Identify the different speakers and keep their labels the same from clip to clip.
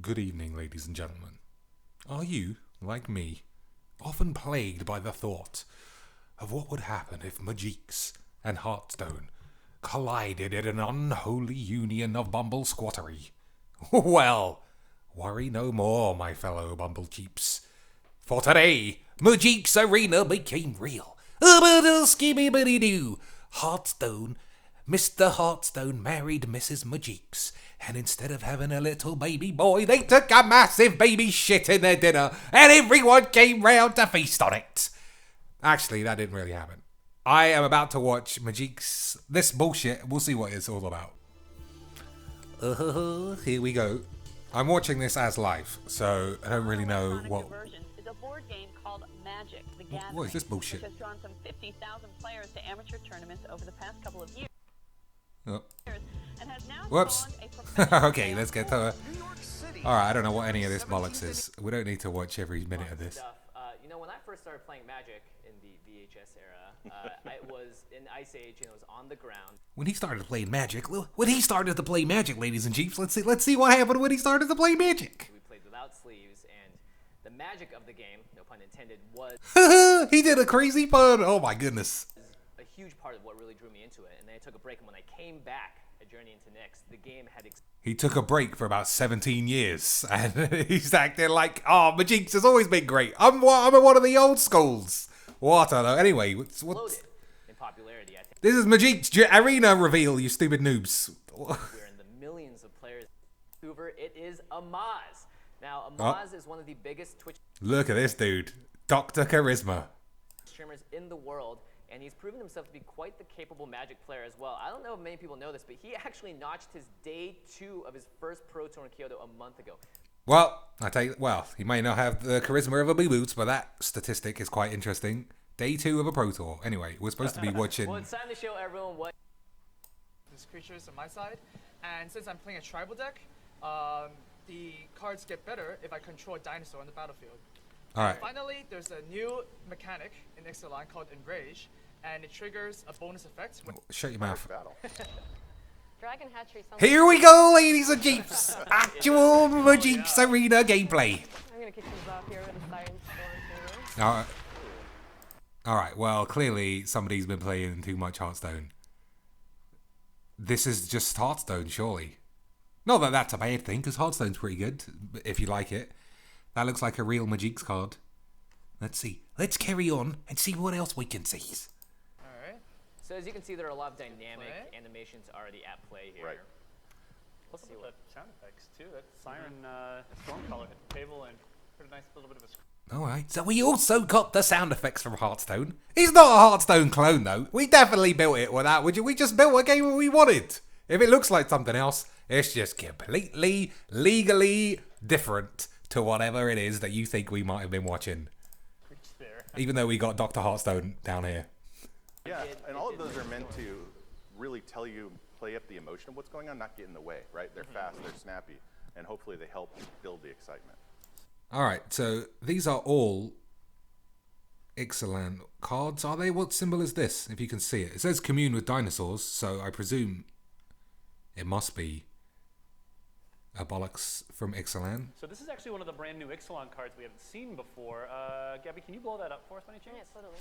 Speaker 1: Good evening, ladies and gentlemen. Are you, like me, often plagued by the thought of what would happen if Mageecs and Hearthstone collided in an unholy union of bumble squattery? Well, worry no more, my fellow bumble cheeps. For today, Mageecs Arena became real. Skibby-biddy-doo. Hearthstone, Mr. Hearthstone married Mrs. Mageecs, and instead of having a little baby boy, they took a massive baby shit in their dinner, and everyone came round to feast on it. Actually, that didn't really happen. I am about to watch Mageecs. This bullshit, we'll see what it's all about. Here we go. I'm watching this as live, so I don't really know what...
Speaker 2: Is a board game called Magic: The Gathering,
Speaker 1: what is this bullshit?
Speaker 2: which has drawn some 50,000 players to amateur tournaments over the past couple of years.
Speaker 1: Oh.
Speaker 2: And has now
Speaker 1: Whoops.
Speaker 2: spawned a professional
Speaker 1: Okay, let's get to it. Alright, I don't know what any of this bollocks is. We don't need to watch every minute of this.
Speaker 3: You know, when I first started playing Magic in the VHS era, I was in Ice Age and it was on the ground.
Speaker 1: When he started playing Magic, ladies and chiefs, let's see what happened when he started to play Magic.
Speaker 3: We played without sleeves, and the magic of the game, no pun intended, was
Speaker 1: he did a crazy pun. Oh my goodness.
Speaker 3: a huge part of what really drew me into it. And then I took a break, and when I came back at Journey into Next, the game had
Speaker 1: He took a break for about 17 years, and he's acting like, oh, Mageecs has always been great. I'm one of the old schools. What? I don't know. Anyway, what's
Speaker 3: exploded in popularity. I think
Speaker 1: this is Mageecs Arena reveal, you stupid noobs.
Speaker 3: we're in the millions of players. Vancouver, it is Amaz. Now, Amaz is one of the biggest Twitch
Speaker 1: Look at this dude, Dr. Charisma.
Speaker 3: streamers in the world, and he's proven himself to be quite the capable Magic player as well. I don't know if many people know this, but he actually notched his day 2 of his first Pro Tour in Kyoto a month ago.
Speaker 1: Well, I tell you, he may not have the charisma of a boo-boots, but that statistic is quite interesting. Day 2 of a Pro Tour. Anyway, we're supposed to be watching...
Speaker 3: Well, it's time to show everyone what...
Speaker 4: These creatures on my side, and since I'm playing a tribal deck, the cards get better if I control a dinosaur on the battlefield.
Speaker 1: Alright.
Speaker 4: Finally, there's a new mechanic in Ixalan called Enrage, and it triggers a bonus effect.
Speaker 1: Shut your mouth.
Speaker 5: Dragon Hatchery sounds
Speaker 1: Here we go, ladies and chiefs. Actual Mageecs Arena gameplay.
Speaker 5: I'm gonna kick things off here with a Siren Storm.
Speaker 1: Alright, well, clearly somebody's been playing too much Hearthstone. This is just Hearthstone, surely. Not that that's a bad thing, because Hearthstone's pretty good, if you like it. That looks like a real Mageecs card. Let's see. Let's carry on and see what else we can see.
Speaker 4: Alright.
Speaker 3: So as you can see, there are a lot of dynamic animations already at play here.
Speaker 6: Right.
Speaker 3: Let's see what...
Speaker 6: Sound effects too. That siren Stormcaller hit the table and put a nice little bit of a...
Speaker 1: Alright, so we also got the sound effects from Hearthstone. It's not a Hearthstone clone, though. We definitely built it with that. We just built a game that we wanted. If it looks like something else, it's just completely, legally different to whatever it is that you think we might have been watching. Even though we got Dr. Hearthstone down here.
Speaker 6: Yeah, and all of those are meant to really tell you, play up the emotion of what's going on, not get in the way, right? They're fast, they're snappy, and hopefully they help build the excitement.
Speaker 1: Alright, so these are all Ixalan cards, are they? What symbol is this, if you can see it? It says commune with dinosaurs, so I presume it must be a bollocks from Ixalan.
Speaker 7: So this is actually one of the brand new Ixalan cards we haven't seen before. Gabby, can you blow that up for us by any chance?
Speaker 5: Yeah, totally.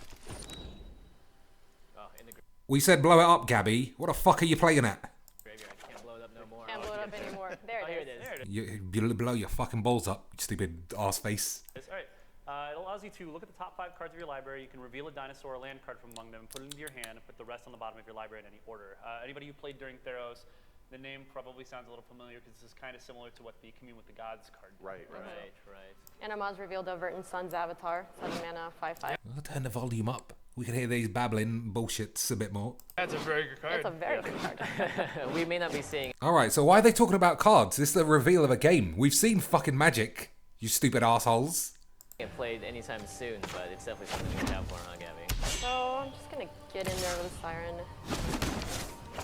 Speaker 3: Oh, in the
Speaker 1: We said blow it up, Gabby. What the fuck are you playing at?
Speaker 3: graveyard. Can't blow it up no more.
Speaker 5: Can't blow it up anymore. There
Speaker 3: Oh, here
Speaker 5: it is.
Speaker 3: it is.
Speaker 1: You blow your fucking balls up, you stupid arse face.
Speaker 7: All right. It allows you to look at the top 5 cards of your library. You can reveal a dinosaur or land card from among them, put it into your hand, and put the rest on the bottom of your library in any order. Anybody who played during Theros, the name probably sounds a little familiar because this is kind of similar to what the Commune with the Gods card did.
Speaker 6: Right.
Speaker 5: And Amaz revealed a Verdant Sun's avatar, 7 mana, 5/5.
Speaker 1: I'll turn the volume up. We can hear these babbling bullshits a bit more.
Speaker 4: That's a very good card.
Speaker 5: That's a very good card.
Speaker 3: We may not be seeing
Speaker 1: Alright, so why are they talking about cards? This is the reveal of a game. We've seen fucking Magic, you stupid assholes.
Speaker 3: it played anytime soon, but it's definitely something to look out for, huh, Gabby?
Speaker 5: So I'm just gonna get in there with a Siren.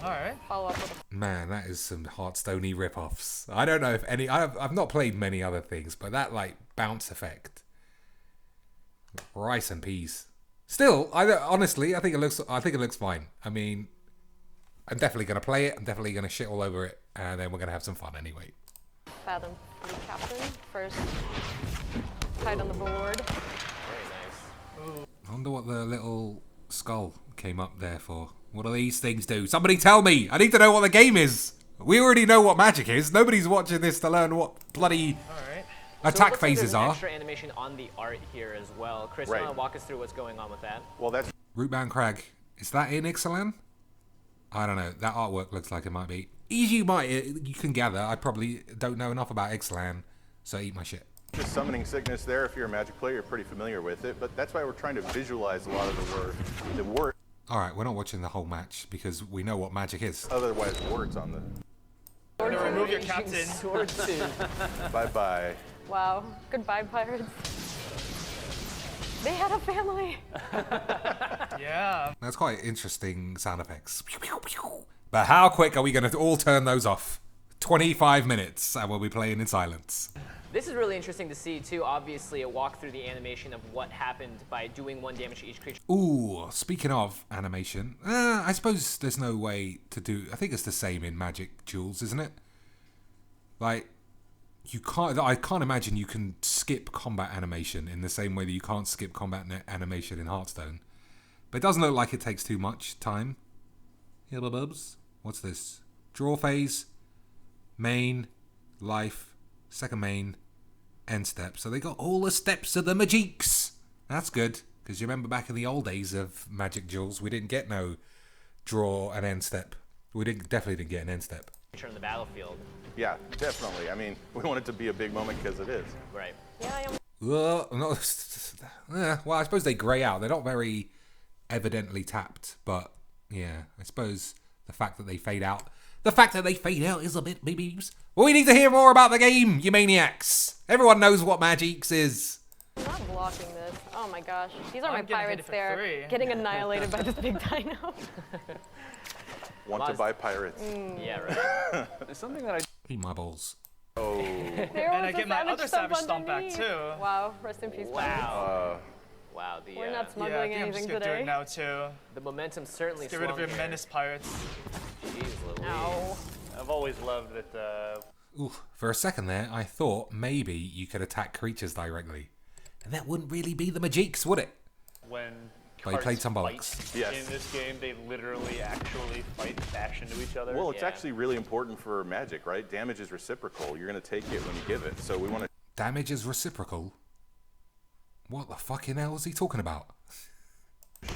Speaker 4: Alright.
Speaker 5: Follow up with
Speaker 1: Man, that is some Hearthstone-y rip-offs. I don't know if any... I've not played many other things, but that, like, bounce effect. Rice and peas. Still, honestly, I think it looks fine. I mean, I'm definitely going to play it. I'm definitely going to shit all over it. And then we're going to have some fun anyway.
Speaker 5: Fathom Fleet Captain. First kite on the board.
Speaker 3: Very nice.
Speaker 1: I wonder what the little skull came up there for. What do these things do? Somebody tell me! I need to know what the game is! We already know what Magic is. Nobody's watching this to learn what bloody
Speaker 4: Alright.
Speaker 1: attack
Speaker 3: So it looks like
Speaker 1: phases
Speaker 3: there's an
Speaker 1: are.
Speaker 3: extra animation on the art here as well. Chris,
Speaker 6: Right.
Speaker 3: you want to walk us through what's going on with that?
Speaker 6: Well, that's
Speaker 1: Rootbound Crag. Is that in Ixalan? I don't know. That artwork looks like it might be. You can gather, I probably don't know enough about Ixalan, so eat my shit.
Speaker 6: just summoning sickness there. If you're a Magic player, you're pretty familiar with it. But that's why we're trying to visualize a lot of the word.
Speaker 1: Alright, we're not watching the whole match because we know what Magic is.
Speaker 6: Otherwise, words on the.
Speaker 4: I'm gonna remove your captain.
Speaker 3: Sword soon.
Speaker 6: Bye-bye.
Speaker 5: Wow. Goodbye, pirates. They had a family.
Speaker 4: Yeah.
Speaker 1: That's quite interesting sound effects. But how quick are we going to all turn those off? 25 minutes and we'll be playing in silence.
Speaker 3: This is really interesting to see too. Obviously, a walk through the animation of what happened by doing 1 damage to each creature.
Speaker 1: Ooh, speaking of animation, I suppose there's no way to do... I think it's the same in Magic Duels, isn't it? Like, I can't imagine you can skip combat animation in the same way that you can't skip combat animation in Hearthstone. But it doesn't look like it takes too much time. Hibbabubs. What's this? Draw phase, main, life, second main, end step. So they got all the steps of the Mageecs. That's good, because you remember back in the old days of Magic Duels, we didn't get no draw and end step. We definitely didn't get an end step.
Speaker 3: On the battlefield.
Speaker 6: Yeah, definitely. I mean, we want it to be a big moment because it is.
Speaker 3: Right.
Speaker 5: Yeah, I am.
Speaker 1: Well, I suppose they grey out. They're not very evidently tapped, but yeah, I suppose the fact that they fade out. The fact that they fade out is a bit beebeeps. Well, we need to hear more about the game, you maniacs. Everyone knows what Mageecs is.
Speaker 5: I'm not blocking this. Oh my gosh. These are
Speaker 4: I'm
Speaker 5: my
Speaker 4: getting
Speaker 5: pirates
Speaker 4: hit for
Speaker 5: there.
Speaker 4: 3.
Speaker 5: Getting annihilated by this big dino.
Speaker 6: Want to buy pirates.
Speaker 3: Yeah, right.
Speaker 7: There's something that I
Speaker 1: Eat my balls.
Speaker 6: Oh.
Speaker 5: There
Speaker 4: And
Speaker 5: was
Speaker 4: I
Speaker 5: a
Speaker 4: get my other savage stomp back
Speaker 5: underneath.
Speaker 4: too.
Speaker 5: Wow, rest in peace. pirates.
Speaker 3: Wow. Wow. The
Speaker 5: We're not
Speaker 4: Yeah, I
Speaker 5: smuggling
Speaker 4: think I'm just
Speaker 5: anything
Speaker 4: gonna do
Speaker 5: today.
Speaker 4: it now too.
Speaker 3: the momentum certainly
Speaker 4: Get rid of
Speaker 3: swung
Speaker 4: your
Speaker 3: here.
Speaker 4: menace pirates.
Speaker 3: Jeez Louise.
Speaker 5: Ow.
Speaker 7: I've always loved that.
Speaker 1: Ooh, for a second there, I thought maybe you could attack creatures directly. And that wouldn't really be the Mageecs, would it?
Speaker 7: When
Speaker 1: Well, you
Speaker 7: cards
Speaker 1: played some
Speaker 7: fight
Speaker 1: bollocks.
Speaker 6: Yes.
Speaker 7: in this game, they literally actually fight bash into each other.
Speaker 6: Well, it's
Speaker 3: Yeah.
Speaker 6: actually really important for Magic, right? Damage is reciprocal. You're going to take it when you give it. So we want to
Speaker 1: Damage is reciprocal. What the fucking hell is he talking about?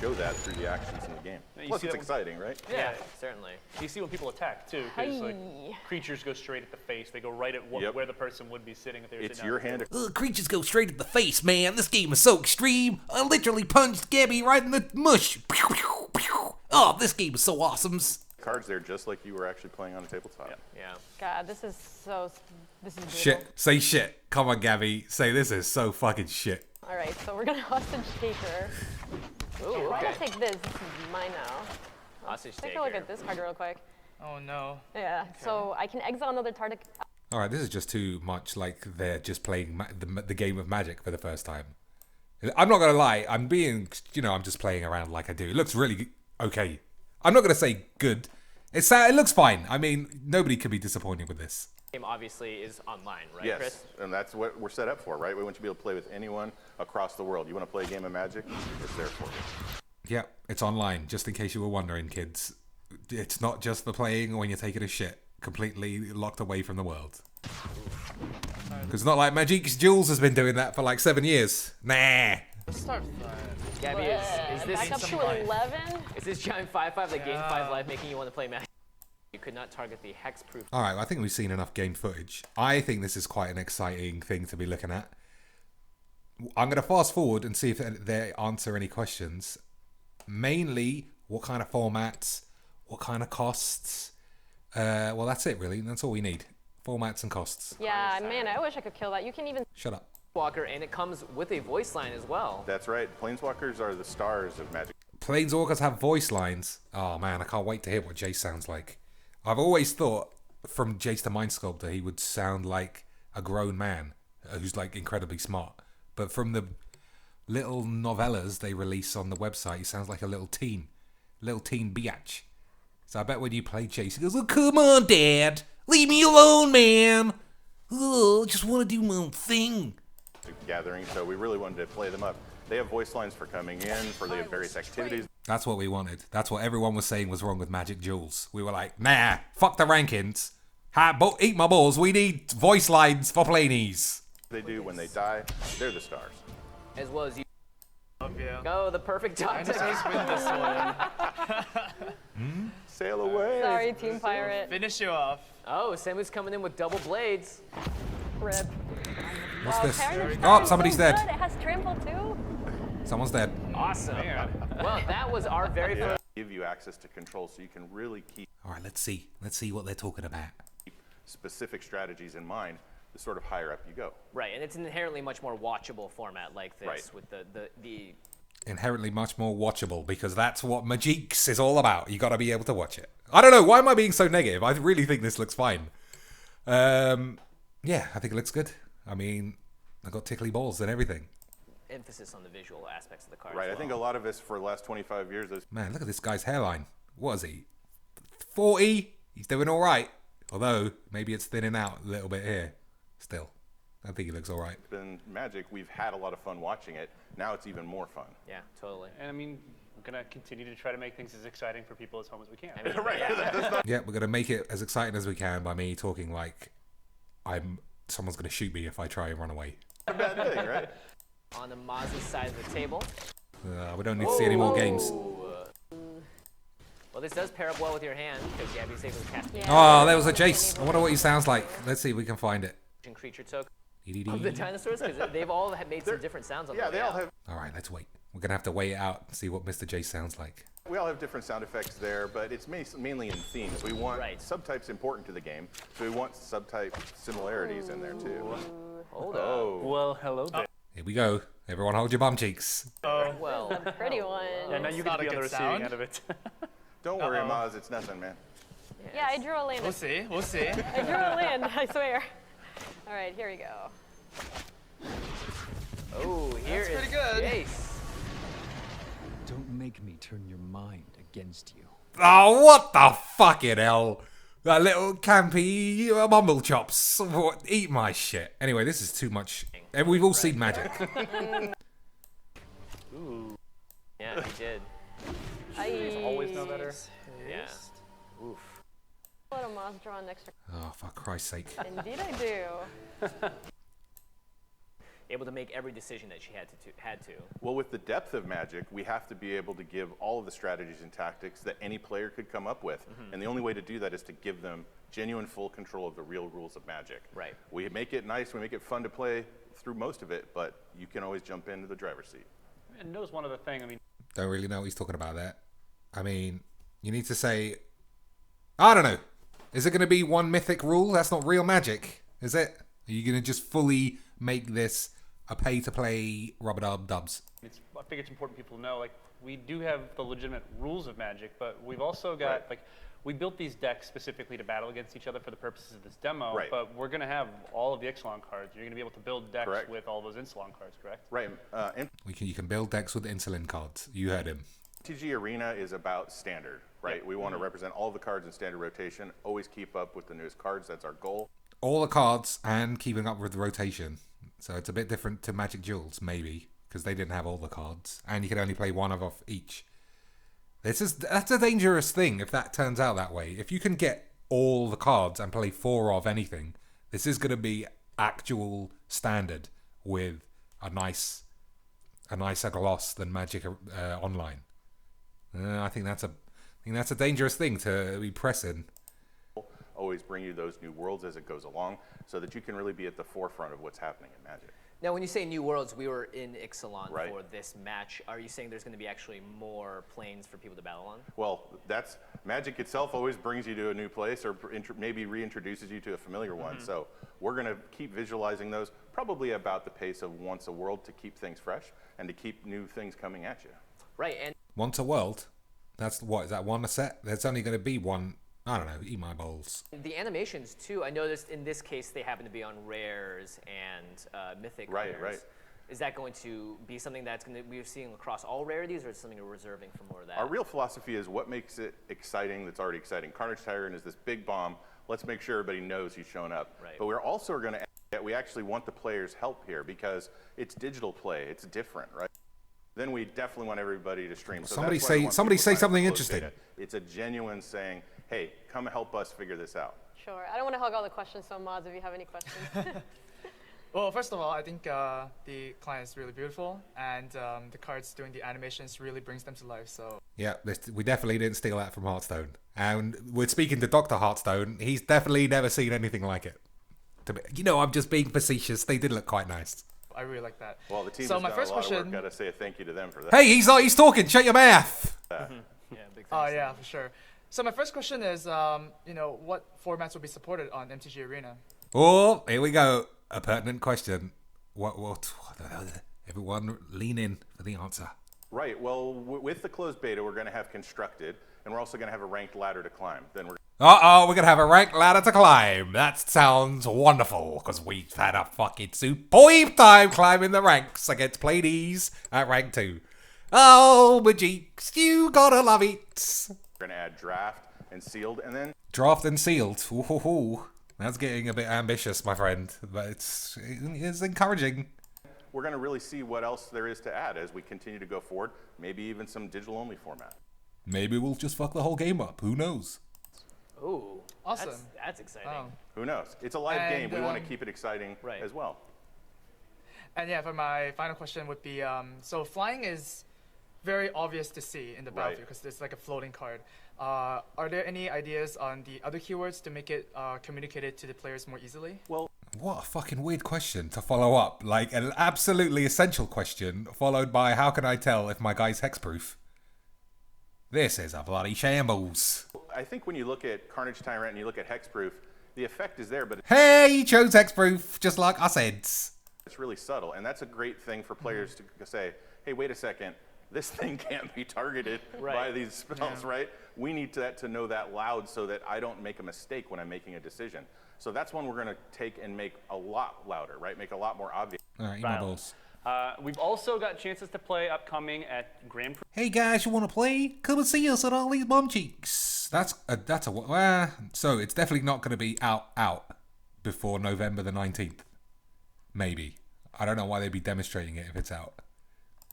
Speaker 6: show that through the actions in the game.
Speaker 7: You
Speaker 6: Plus,
Speaker 7: see
Speaker 6: it's
Speaker 7: that-
Speaker 6: exciting, right?
Speaker 3: Yeah, certainly.
Speaker 7: You see when people attack too, because like
Speaker 5: Hi.
Speaker 7: creatures go straight at the face. They go right at
Speaker 6: Yep.
Speaker 7: where the person would be sitting if they were
Speaker 6: It's
Speaker 7: sitting
Speaker 6: your
Speaker 7: down.
Speaker 6: hand.
Speaker 1: Creatures go straight at the face, man. This game is so extreme. I literally punched Gabby right in the mush. Pew, pew, pew. Oh, this game is so awesome.
Speaker 6: Cards there just like you were actually playing on a tabletop.
Speaker 3: Yeah.
Speaker 5: God, this is brutal.
Speaker 1: Shit. Say shit. Come on, Gabby. Say this is so fucking shit.
Speaker 5: All right, so we're gonna hostage take her.
Speaker 3: Ooh,
Speaker 5: Why
Speaker 3: okay.
Speaker 5: don't I take this? This is mine now.
Speaker 3: Hostage
Speaker 5: Take a look
Speaker 3: taker.
Speaker 5: at this card real quick.
Speaker 4: Oh no.
Speaker 5: Yeah, so I can exile another target.
Speaker 1: All right, this is just too much like they're just playing the game of Magic for the first time. I'm not gonna lie. I'm being, I'm just playing around like I do. It looks really okay. I'm not gonna say good. It looks fine. I mean, nobody can be disappointed with this.
Speaker 3: Game obviously is online, right,
Speaker 6: Yes,
Speaker 3: Chris?
Speaker 6: and that's what we're set up for, right? We want you to be able to play with anyone across the world. You want to play a game of Magic? It's there for you.
Speaker 1: Yeah, it's online. Just in case you were wondering, kids, it's not just for playing when you're taking a shit. Completely locked away from the world. Because it's not like Mageecs Duels has been doing that for like 7 years. Nah.
Speaker 4: Let's start.
Speaker 3: Gabby, is this
Speaker 5: Back up
Speaker 4: some
Speaker 5: to
Speaker 4: life.
Speaker 5: 11.
Speaker 3: is this giant 5/5 that gained 5
Speaker 4: Yeah.
Speaker 3: life, making you want to play Magic? You could not target the hex-proof.
Speaker 1: All right, I think we've seen enough game footage. I think this is quite an exciting thing to be looking at. I'm going to fast forward and see if they answer any questions. Mainly, what kind of formats, what kind of costs. Well, that's it, really. That's all we need. Formats and costs.
Speaker 5: Yeah, man, I wish I could kill that. You can even.
Speaker 1: Shut up.
Speaker 3: Walker, and it comes with a voice line as well.
Speaker 6: That's right. Planeswalkers are the stars of Magic.
Speaker 1: Planeswalkers have voice lines. Oh, man, I can't wait to hear what Jace sounds like. I've always thought, from Jace the Mind Sculptor, he would sound like a grown man who's, like, incredibly smart. But from the little novellas they release on the website, he sounds like a little teen biatch. So I bet when you play Jace, he goes, "Oh, come on, Dad. Leave me alone, man. oh, just want to do my own thing.
Speaker 6: Gathering, so we really wanted to play them up. They have voice lines for coming in, for the various activities.
Speaker 1: That's what we wanted. That's what everyone was saying was wrong with Magic Duels. We were like, nah, fuck the rankings. Eat my balls. We need voice lines for planies.
Speaker 6: They do when they die, they're the stars.
Speaker 3: As well as you.
Speaker 4: Love you.
Speaker 3: Go, the perfect time to
Speaker 4: Dinosaurs win this one.
Speaker 6: Sail away.
Speaker 5: Sorry, Team Pirate.
Speaker 4: Finish you off.
Speaker 3: Oh, Samu's coming in with double blades.
Speaker 5: Rip.
Speaker 1: What's
Speaker 5: Wow,
Speaker 1: this?
Speaker 5: Terran's
Speaker 1: Oh,
Speaker 5: so
Speaker 1: somebody's
Speaker 5: good.
Speaker 1: dead.
Speaker 5: It has trample too.
Speaker 1: Someone's dead.
Speaker 3: Awesome. Well, that was our very first.
Speaker 6: Give you access to control so you can really keep
Speaker 1: All right, let's see. Let's see what they're talking about.
Speaker 6: specific strategies in mind the sort of higher up you go.
Speaker 3: Right, and it's an inherently much more watchable format like this
Speaker 6: Right.
Speaker 3: with the
Speaker 1: Inherently much more watchable because that's what Mageecs is all about. You got to be able to watch it. I don't know. Why am I being so negative? I really think this looks fine. Yeah, I think it looks good. I mean, I got tickly balls and everything.
Speaker 3: emphasis on the visual aspects of the card.
Speaker 6: Right.
Speaker 3: as
Speaker 6: I think
Speaker 3: well.
Speaker 6: a lot of us for the last 25 years, those
Speaker 1: Man, look at this guy's hairline. What is he? 40? He's doing all right. Although, maybe it's thinning out a little bit here. Still, I think he looks all right.
Speaker 6: been Magic, we've had a lot of fun watching it. Now it's even more fun.
Speaker 3: Yeah, totally.
Speaker 7: And I mean, we're going to continue to try to make things as exciting for people at home as we can.
Speaker 3: I mean,
Speaker 6: Right.
Speaker 3: yeah.
Speaker 1: Yeah, we're going to make it as exciting as we can by me talking like someone's going to shoot me if I try and run away.
Speaker 6: Not a bad thing, right?
Speaker 3: On the Maz's side of the table.
Speaker 1: We don't need to see any more games.
Speaker 3: Well, this does pair up well with your hand because you have these able to cast
Speaker 5: Yeah.
Speaker 1: Oh, there was a Jace. I wonder what he sounds like. Let's see if we can find it.
Speaker 3: creature token of the dinosaurs because they've all made some different sounds on
Speaker 6: Yeah,
Speaker 3: the
Speaker 6: they
Speaker 3: way
Speaker 6: all
Speaker 3: out.
Speaker 6: have.
Speaker 1: All right, let's wait. We're going to have to wait it out and see what Mr. Jace sounds like.
Speaker 6: We all have different sound effects there, but it's mainly in themes. We want
Speaker 3: Right.
Speaker 6: subtypes important to the game, so we want subtype similarities in there too.
Speaker 3: Hold up.
Speaker 6: Oh,
Speaker 7: Well, hello there.
Speaker 1: Here we go. Everyone hold your bum cheeks.
Speaker 3: Well,
Speaker 5: Pretty one.
Speaker 7: Yeah, now you get
Speaker 4: not
Speaker 7: to be
Speaker 4: a
Speaker 7: on the
Speaker 4: good
Speaker 7: receiving
Speaker 4: sound.
Speaker 7: end of it.
Speaker 6: don't worry, Maz, it's nothing, man.
Speaker 5: Yeah, I drew a land.
Speaker 4: We'll see. We'll see.
Speaker 5: I drew a land, I swear. All right, here we go.
Speaker 3: oh, here
Speaker 4: That's
Speaker 3: is
Speaker 4: pretty good.
Speaker 3: Jace.
Speaker 8: Don't make me turn your mind against you.
Speaker 1: Oh, what the fucking hell? That little campy mumble chops. What? Eat my shit. Anyway, this is too much. And we've all seen Magic.
Speaker 3: Yeah, he did.
Speaker 7: Always know better.
Speaker 3: Yeah. Oof.
Speaker 5: Let a moth draw an extra.
Speaker 1: Oh, for Christ's sake.
Speaker 5: Indeed, I do.
Speaker 3: Able to make every decision that she had to.
Speaker 6: Well, with the depth of Magic, we have to be able to give all of the strategies and tactics that any player could come up with. And the only way to do that is to give them genuine full control of the real rules of Magic.
Speaker 3: Right.
Speaker 6: We make it nice, we make it fun to play through most of it, but you can always jump into the driver's seat.
Speaker 7: And notice one other thing. I mean,
Speaker 1: Don't really know what he's talking about there. I mean, you need to say, I don't know. Is it going to be one mythic rule? That's not real Magic, is it? Are you going to just fully make this a pay-to-play rub-a-dub-dubs?
Speaker 7: I think it's important people to know, like, we do have the legitimate rules of Magic, but we've also got,
Speaker 6: Right.
Speaker 7: like, we built these decks specifically to battle against each other for the purposes of this demo,
Speaker 6: Right.
Speaker 7: but we're going to have all of the Ixalan cards. You're going to be able to build decks
Speaker 6: Correct.
Speaker 7: with all those Ixalan cards, correct?
Speaker 6: Right.
Speaker 1: You can build decks with insulin cards. You heard him.
Speaker 6: MTG Arena is about standard, right? We want to represent all the cards in standard rotation, always keep up with the newest cards. That's our goal.
Speaker 1: All the cards and keeping up with the rotation. So it's a bit different to Magic Duels, maybe, because they didn't have all the cards. And you can only play one of each. That's a dangerous thing if that turns out that way. If you can get all the cards and play 4 of anything, this is going to be actual standard with a nicer gloss than Magic Online. I think that's a dangerous thing to be pressing.
Speaker 6: Always bring you those new worlds as it goes along so that you can really be at the forefront of what's happening in Magic.
Speaker 3: Now, when you say new worlds, we were in Ixalan
Speaker 6: Right.
Speaker 3: for this match. Are you saying there's going to be actually more planes for people to battle on?
Speaker 6: Well, that's Magic itself always brings you to a new place or maybe reintroduces you to a familiar one. So we're going to keep visualizing those probably about the pace of once a world to keep things fresh and to keep new things coming at you.
Speaker 3: Right, and
Speaker 1: Once a world? That's what? Is that one a set? There's only going to be one. I don't know. Eat my balls.
Speaker 3: the animations, too, I noticed in this case they happen to be on rares and mythic
Speaker 6: Right,
Speaker 3: rares.
Speaker 6: right.
Speaker 3: Is that going to be something that's going to be seeing across all rarities, or is it something we're reserving for more of that?
Speaker 6: Our real philosophy is what makes it exciting that's already exciting. Carnage Tyrant is this big bomb. let's make sure everybody knows he's shown up.
Speaker 3: Right.
Speaker 6: But we're also going to add that we actually want the players' help here because it's digital play. It's different, right? Then we definitely want everybody to stream. So
Speaker 1: Somebody
Speaker 6: that's why we
Speaker 1: say-
Speaker 6: want
Speaker 1: somebody
Speaker 6: people
Speaker 1: say
Speaker 6: to sign up
Speaker 1: something
Speaker 6: for closed
Speaker 1: interesting.
Speaker 6: beta. It's a genuine saying, hey, come help us figure this out.
Speaker 5: Sure. I don't want to hog all the questions, so mods, if you have any questions.
Speaker 4: Well, first of all, I think the client is really beautiful, and the cards doing the animations really brings them to life. So
Speaker 1: Yeah, we definitely didn't steal that from Hearthstone. And we're speaking to Dr. Hearthstone. He's definitely never seen anything like it. I'm just being facetious. They did look quite nice.
Speaker 4: I really like that.
Speaker 6: Well, the team
Speaker 4: So
Speaker 6: has
Speaker 4: my
Speaker 6: done
Speaker 4: first
Speaker 6: a lot of
Speaker 4: question-
Speaker 6: work. Got to say a thank you to them for that.
Speaker 1: Hey, he's talking. Shut your mouth.
Speaker 3: Yeah, big
Speaker 4: Oh
Speaker 3: thanks.
Speaker 4: yeah, for sure. So my first question is, what formats will be supported on MTG Arena?
Speaker 1: Oh, here we go. A pertinent question. What? Everyone lean in for the answer.
Speaker 6: Right. Well, with the closed beta, we're going to have constructed, and we're also going to have a ranked ladder to climb. Then we're
Speaker 1: Uh-oh, we're going to have a ranked ladder to climb. That sounds wonderful, because we've had a fucking superb time climbing the ranks against Pleiades at rank 2. Oh, Mageecs, you gotta love it.
Speaker 6: going to add draft and sealed, and then
Speaker 1: Draft and sealed. Ooh, that's getting a bit ambitious, my friend, but it's encouraging.
Speaker 6: we're going to really see what else there is to add as we continue to go forward. Maybe even some digital-only format.
Speaker 1: Maybe we'll just fuck the whole game up. Who knows?
Speaker 3: Ooh,
Speaker 4: Awesome.
Speaker 3: That's exciting.
Speaker 6: Who knows? It's a live
Speaker 4: And,
Speaker 6: game. We want to keep it exciting
Speaker 3: Right.
Speaker 6: as well.
Speaker 4: And yeah, for my final question would be, so flying is very obvious to see in the
Speaker 6: Right.
Speaker 4: battlefield because it's like a floating card. Are there any ideas on the other keywords to make it communicated to the players more easily?
Speaker 6: Well,
Speaker 1: What a fucking weird question to follow up. Like, an absolutely essential question, followed by how can I tell if my guy's hexproof? This is a bloody shambles.
Speaker 6: I think when you look at Carnage Tyrant and you look at Hexproof, the effect is there, but
Speaker 1: Hey, you chose hexproof, just like I said.
Speaker 6: it's really subtle. And that's a great thing for players to say, hey, wait a second, this thing can't be targeted by
Speaker 3: Right.
Speaker 6: these spells, right? We need to know that loud so that I don't make a mistake when I'm making a decision. So that's one we're going to take and make a lot louder, right? Make a lot more obvious.
Speaker 1: All right, you my balls.
Speaker 7: We've also got chances to play upcoming at Grand Prix.
Speaker 1: Hey guys, you want to play? Come and see us at all these bum cheeks. So it's definitely not going to be out before November the 19th. Maybe. I don't know why they'd be demonstrating it if it's out.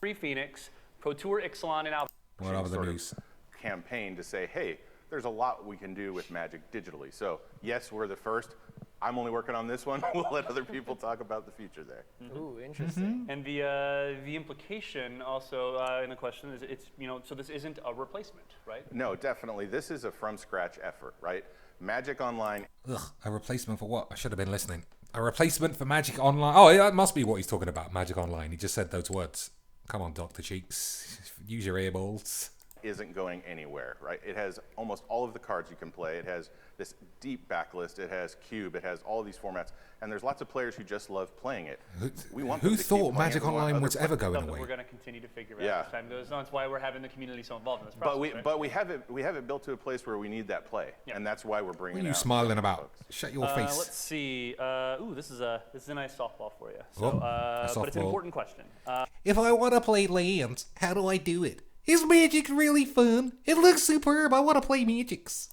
Speaker 7: Phoenix, Pro Tour Ixalan, and Alpha.
Speaker 1: What other
Speaker 6: sort of
Speaker 1: news?
Speaker 6: campaign to say, hey, there's a lot we can do with Magic digitally. So yes, we're the first. I'm only working on this one. We'll let other people talk about the future there.
Speaker 3: Ooh, interesting.
Speaker 7: And the implication also in the question is so this isn't a replacement, right?
Speaker 6: No, definitely. This is a from scratch effort, right? Magic Online.
Speaker 1: Ugh, a replacement for what? I should have been listening. A replacement for Magic Online. Oh, that must be what he's talking about, Magic Online. He just said those words. Come on, Dr. Cheeks. Use your earballs.
Speaker 6: Isn't going anywhere, right? It has almost all of the cards you can play. It has this deep backlist. It has cube. It has all of these formats. And there's lots of players who just love playing it. We want them
Speaker 1: Who
Speaker 6: to keep
Speaker 1: thought
Speaker 6: playing it.
Speaker 1: Magic
Speaker 6: We want
Speaker 1: Online
Speaker 6: other
Speaker 1: was ever going
Speaker 7: Stuff that
Speaker 1: away?
Speaker 7: we're going to continue to figure out
Speaker 6: Yeah.
Speaker 7: as time goes on. That's why we're having the community so involved in this process.
Speaker 6: But
Speaker 7: right?
Speaker 6: we have it built to a place where we need that play,
Speaker 7: Yeah.
Speaker 6: and that's why we're bringing
Speaker 1: What are
Speaker 6: it
Speaker 1: you
Speaker 6: out.
Speaker 1: smiling about?
Speaker 6: Folks.
Speaker 1: Shut your face.
Speaker 7: Let's see. This is a nice softball for you. So,
Speaker 1: Oh, a
Speaker 7: but it's an
Speaker 1: softball.
Speaker 7: important question.
Speaker 1: If I want to play Lands, how do I do it? Is Magic really fun? It looks superb. I want to play Magics.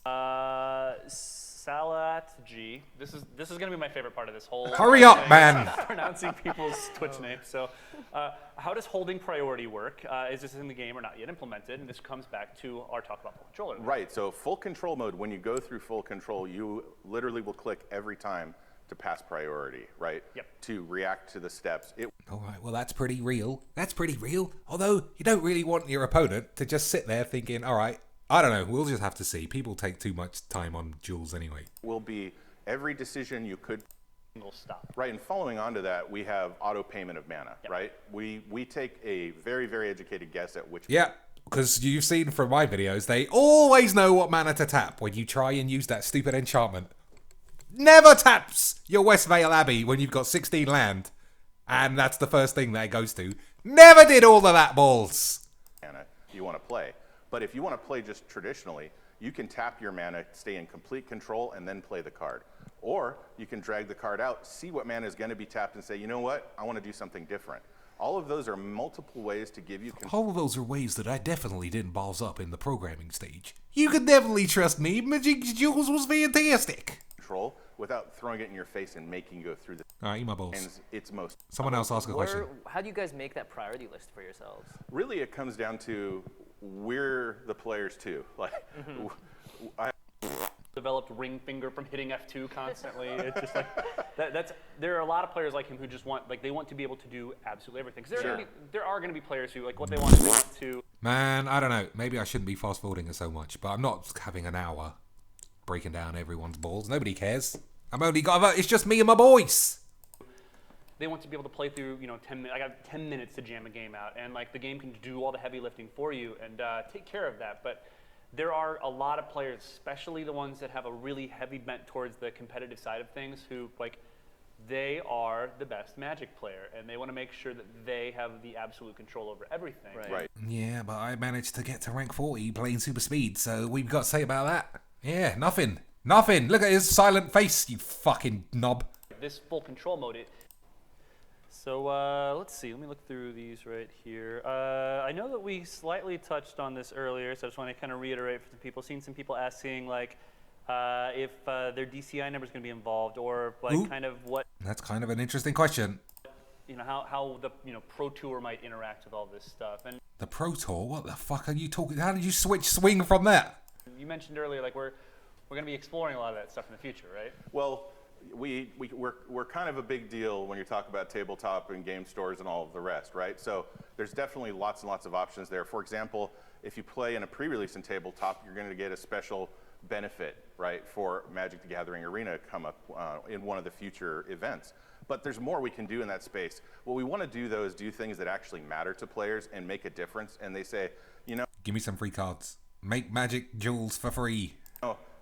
Speaker 7: Salat G. This is going to be my favorite part of this whole.
Speaker 1: Hurry up,
Speaker 7: thing,
Speaker 1: man.
Speaker 7: Pronouncing people's Twitch names. So, how does holding priority work? Is this in the game or not yet implemented? And this comes back to our talk about full controller.
Speaker 6: Right, so full control mode, when you go through full control, you literally will click every time to pass priority, right?
Speaker 7: Yep.
Speaker 6: To react to the steps.
Speaker 1: All right, well, that's pretty real. That's pretty real. Although, you don't really want your opponent to just sit there thinking, all right, I don't know, we'll just have to see. People take too much time on duels anyway.
Speaker 6: Will be every decision you could.
Speaker 7: Single stop.
Speaker 6: Right, and following on to that, we have auto payment of mana,
Speaker 7: Yep.
Speaker 6: right? We take a very, very educated guess at which.
Speaker 1: Yeah, because you've seen from my videos, they always know what mana to tap when you try and use that stupid enchantment. Never taps your Westvale Abbey when you've got 16 land. And that's the first thing that it goes to. Never did all of that, balls.
Speaker 6: Mana you want to play. But if you want to play just traditionally, you can tap your mana, stay in complete control, and then play the card. Or you can drag the card out, see what mana is going to be tapped, and say, you know what, I want to do something different. All of those are multiple ways to give you control.
Speaker 1: All of those are ways that I definitely didn't balls up in the programming stage. You can definitely trust me. Mageecs Duels was fantastic.
Speaker 6: control without throwing it in your face and making you go through the
Speaker 1: All right, eat my balls.
Speaker 6: and its most.
Speaker 1: Someone else ask a question.
Speaker 3: How do you guys make that priority list for yourselves?
Speaker 6: Really, it comes down to we're the players too. Like, I
Speaker 7: Developed ring finger from hitting F2 constantly. It's just like there are a lot of players like him who just want they want to be able to do absolutely everything. 'Cause there are going to be players who like what they want is they want to.
Speaker 1: Man, I don't know. Maybe I shouldn't be fast forwarding it so much, but I'm not having an hour breaking down everyone's balls. Nobody cares. It's just me and my boys.
Speaker 7: They want to be able to play through 10 minutes. I got 10 minutes to jam a game out, and like the game can do all the heavy lifting for you and take care of that. But there are a lot of players, especially the ones that have a really heavy bent towards the competitive side of things, who like they are the best Magic player, and they want to make sure that they have the absolute control over everything.
Speaker 6: right.
Speaker 1: Yeah, but I managed to get to rank 40 playing super speed, so we've got to say about that. Yeah, nothing. Nothing. Look at his silent face, you fucking knob.
Speaker 7: This full control mode. So let's see. Let me look through these right here. I know that we slightly touched on this earlier, so I just want to kind of reiterate for the people. Seen some people asking like if their DCI number is going to be involved, or like
Speaker 1: Ooh.
Speaker 7: kind of what
Speaker 1: That's kind of an interesting question.
Speaker 7: how the Pro Tour might interact with all this stuff. And
Speaker 1: The Pro Tour? What the fuck are you talking? How did you swing from that?
Speaker 7: you mentioned earlier like we're going to be exploring a lot of that stuff in the future, right?
Speaker 6: Well, we're kind of a big deal when you talk about tabletop and game stores and all of the rest, right? So there's definitely lots and lots of options there. For example, if you play in a pre-release in tabletop, you're going to get a special benefit, right, for Magic the Gathering Arena come up in one of the future events. But there's more we can do in that space. What we want to do, though, is do things that actually matter to players and make a difference. And they say,
Speaker 1: Give me some free cards. Make Magic jewels for free.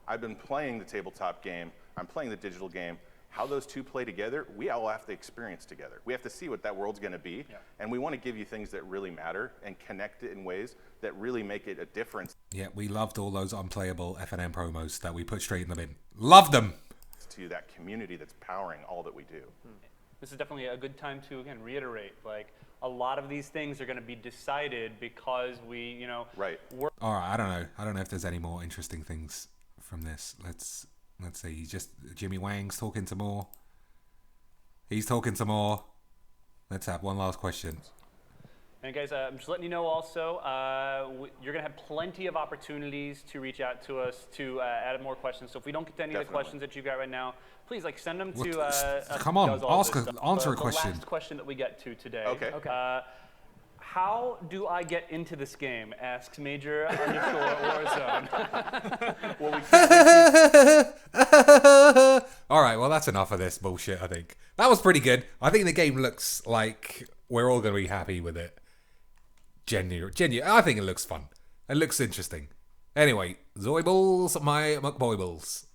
Speaker 6: I've been playing the tabletop game. I'm playing the digital game. How those two play together, we all have to experience together. We have to see what that world's going to be.
Speaker 7: Yeah.
Speaker 6: And we want to give you things that really matter and connect it in ways that really make it a difference
Speaker 1: Yeah, we loved all those unplayable FNM promos that we put straight in the bin. Loved them.
Speaker 6: to that community that's powering all that we do.
Speaker 7: This is definitely a good time to, again, reiterate, like, a lot of these things are going to be decided because we,
Speaker 6: Right.
Speaker 7: work.
Speaker 1: All right, I don't know. I don't know if there's any more interesting things from this. Let's see. He's just Jimmy Wang's talking some more. He's talking some more. Let's have one last question.
Speaker 7: And guys, I'm just letting you know also, you're going to have plenty of opportunities to reach out to us to add more questions. So if we don't get to any of the
Speaker 6: Definitely.
Speaker 7: questions that you've got right now, please send them to
Speaker 1: Come on,
Speaker 7: does all
Speaker 1: answer
Speaker 7: this stuff.
Speaker 1: a question.
Speaker 7: The last question that we get to today.
Speaker 6: Okay.
Speaker 7: How do I get into this game? Asks Major _Warzone.
Speaker 1: All right, well, that's enough of this bullshit, I think. That was pretty good. I think the game looks like we're all going to be happy with it. Genuine. I think it looks fun. It looks interesting. Anyway, Zoibles, my McBoibles.